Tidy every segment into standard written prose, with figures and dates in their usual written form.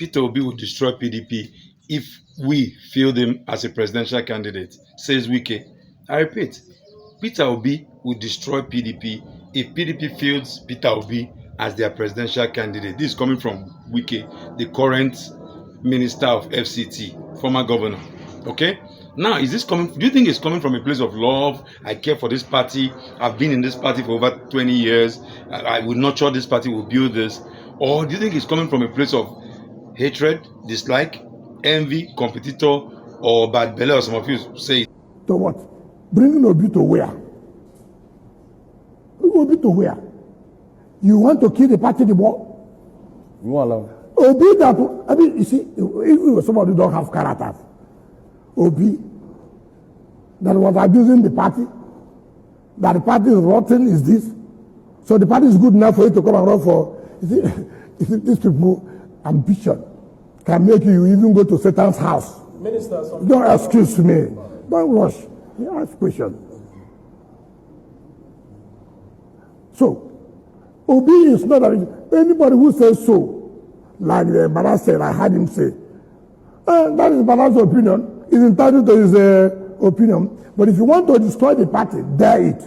Peter Obi will destroy PDP if we field him as a presidential candidate, says Wike. I repeat, Peter Obi will destroy PDP if PDP fields Peter Obi as their presidential candidate. This is coming from Wike, the current Minister of FCT, former governor. Okay? Now, is this coming? Do you think it's coming from a place of love? I care for this party. I've been in this party for over 20 years. I will nurture this party, will build this. Or do you think it's coming from a place of hatred, dislike, envy, competitor, or bad belly, or some of you say? To what? Bringing Obi to where? Obi to where? You want to kill the party the more? You won't allow. Obi that, I mean, you see, if somebody who don't have characters, Obi that was abusing the party, that the party is rotten, is this? So the party is good enough for you to come and run for, you see these people, ambition can make you even go to Satan's house. Minister, don't excuse me. Don't rush. You ask questions. So, Obi is not anybody who says so, like the Bala said, I heard him say, that is Bala's opinion. He's entitled to his opinion. But if you want to destroy the party, dare it.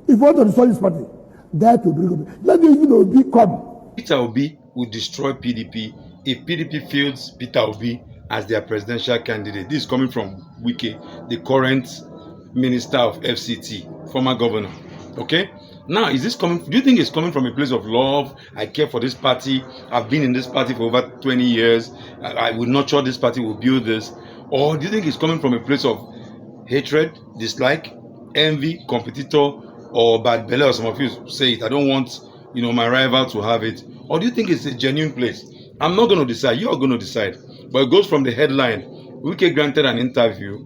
If you want to destroy this party, dare to bring Obi. Let the even Obi come. Peter Obi will destroy PDP if PDP fields Peter Obi as their presidential candidate. This is coming from Wike, the current Minister of FCT, former governor. Okay? Now, is this coming? Do you think it's coming from a place of love? I care for this party. I've been in this party for over 20 years. I will nurture this party, will build this. Or do you think it's coming from a place of hatred, dislike, envy, competitor, or bad belly, or some of you say it? I don't want, my rival to have it. Or do you think it's a genuine place? I'm not going to decide. You're going to decide. But it goes from the headline. Wike granted an interview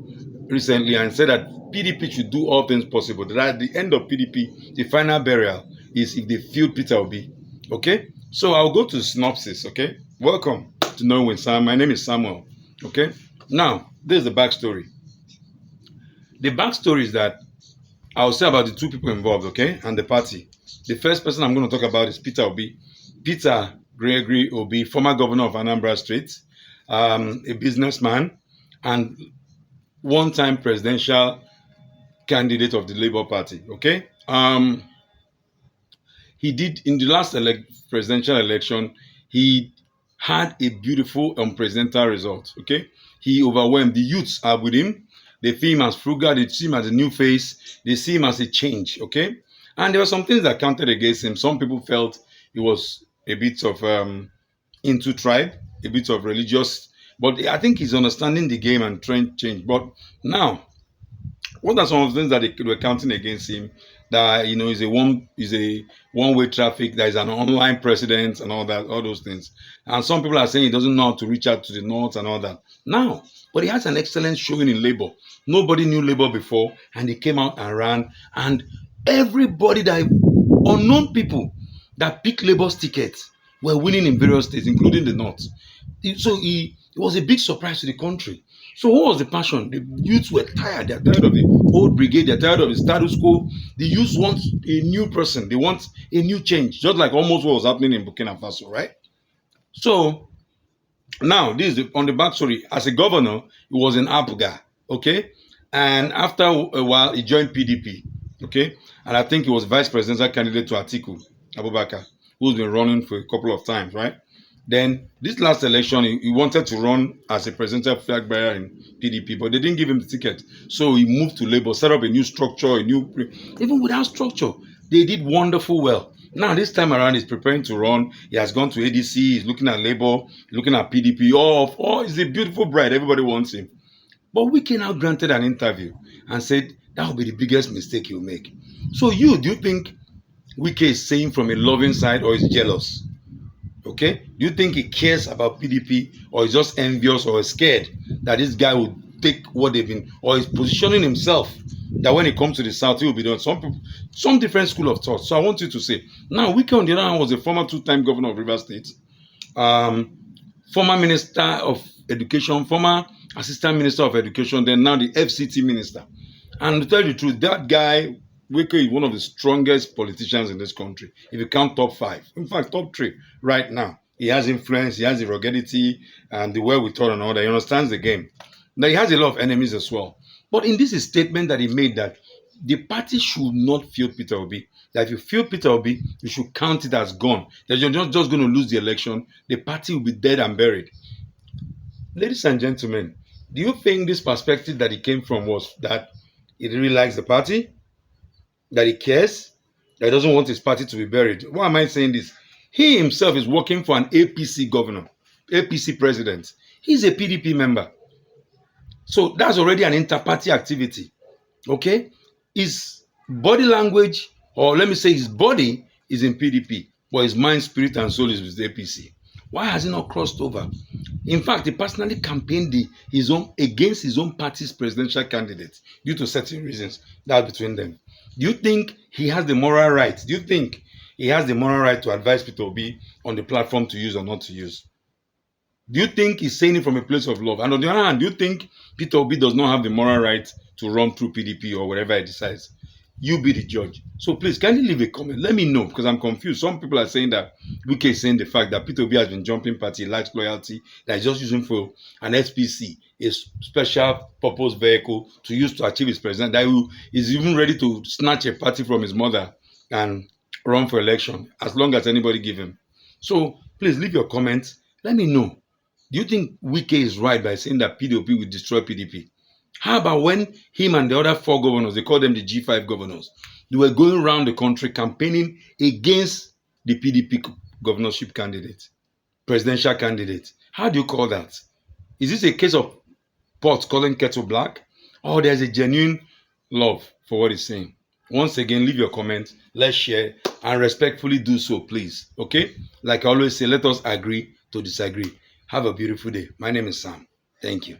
recently and said that PDP should do all things possible. That at the end of PDP, the final burial is if they field Peter Obi. Okay? So I'll go to synopsis. Okay? Welcome to Knowing with Sam. My name is Samuel. Okay? Now, this is the backstory. The backstory is that I'll say about the two people involved, okay, and the party. The first person I'm going to talk about is Peter Obi. Peter Gregory Obi, former governor of Anambra State, a businessman, and one-time presidential candidate of the Labour Party, okay? He did, in the last presidential election, he had a beautiful presidential result, okay? He overwhelmed. The youths are with him. They see him as frugal. They see him as a new face. They see him as a change, okay? And there were some things that counted against him. Some people felt he was a bit of into tribe, a bit of religious. But I think he's understanding the game and trend change. But now, what are some of the things that they were counting against him? That is a one-way traffic. There is an online president and all that, all those things. And some people are saying he doesn't know how to reach out to the north and all that. Now, but he has an excellent showing in Labour. Nobody knew Labour before, and he came out and ran. And everybody unknown people that picked Labour's tickets were winning in various states, including the north. So it was a big surprise to the country. So what was the passion? The youths were tired. They're tired of the old brigade. They're tired of the status quo. The youths want a new person. They want a new change, just like almost what was happening in Burkina Faso, right? So now, this is on the backstory. As a governor, he was in Abuja, okay? And after a while, he joined PDP, okay? And I think he was vice presidential candidate to Atiku Abubakar, who's been running for a couple of times, right? Then this last election, he wanted to run as a presidential flag bearer in PDP, but they didn't give him the ticket. So he moved to Labour, set up a new structure, even without structure, they did wonderful well. Now this time around, he's preparing to run. He has gone to ADC, he's looking at Labour, looking at PDP. Oh, he's a beautiful bride, everybody wants him. But Wike now granted an interview and said that will be the biggest mistake he'll make. So do you think Wike is saying from a loving side or is jealous? Okay? Do you think he cares about PDP or is just envious or is scared that this guy will take what they've been, or is positioning himself that when he comes to the south, he will be done? Some different school of thought. So I want you to say, now Wike on the other hand was a former two-time governor of Rivers State, former minister of education, former assistant minister of education, then now the FCT minister. And to tell you the truth, that guy, Wike, is one of the strongest politicians in this country. If you count top 5, in fact, top 3 right now. He has influence, he has the ruggedity and the wherewithal and all that. He understands the game. Now he has a lot of enemies as well. But in this statement that he made that the party should not field Peter Obi. That if you field Peter Obi, you should count it as gone. That you're not just going to lose the election. The party will be dead and buried. Ladies and gentlemen, do you think this perspective that he came from was that he really likes the party? That he cares? That he doesn't want his party to be buried? Why am I saying this? He himself is working for an APC governor, APC president. He's a PDP member. So that's already an inter-party activity. Okay? His body language, or let me say his body is in PDP, but his mind, spirit, and soul is with the APC. Why has he not crossed over? In fact, he personally campaigned against his own party's presidential candidate due to certain reasons. That's between them. Do you think he has the moral right? Do you think he has the moral right to advise Peter Obi on the platform to use or not to use? Do you think he's saying it from a place of love? And on the other hand, do you think Peter Obi does not have the moral right to run through PDP or whatever he decides? You be the judge. So please, kindly leave a comment. Let me know because I'm confused. Some people are saying that Wike is saying the fact that Peter Obi has been jumping party, likes loyalty, that he's just using for an SPC, a special purpose vehicle to use to achieve his president, that he is even ready to snatch a party from his mother and run for election as long as anybody give him. So please leave your comments. Let me know. Do you think Wike is right by saying that PDP will destroy PDP? How about when him and the other 4 governors, they call them the G5 governors, they were going around the country campaigning against the PDP governorship candidate, presidential candidate? How do you call that? Is this a case of pot calling kettle black? Or there's a genuine love for what he's saying? Once again, leave your comment, let's share, and respectfully do so, please. Okay? Like I always say, let us agree to disagree. Have a beautiful day. My name is Sam. Thank you.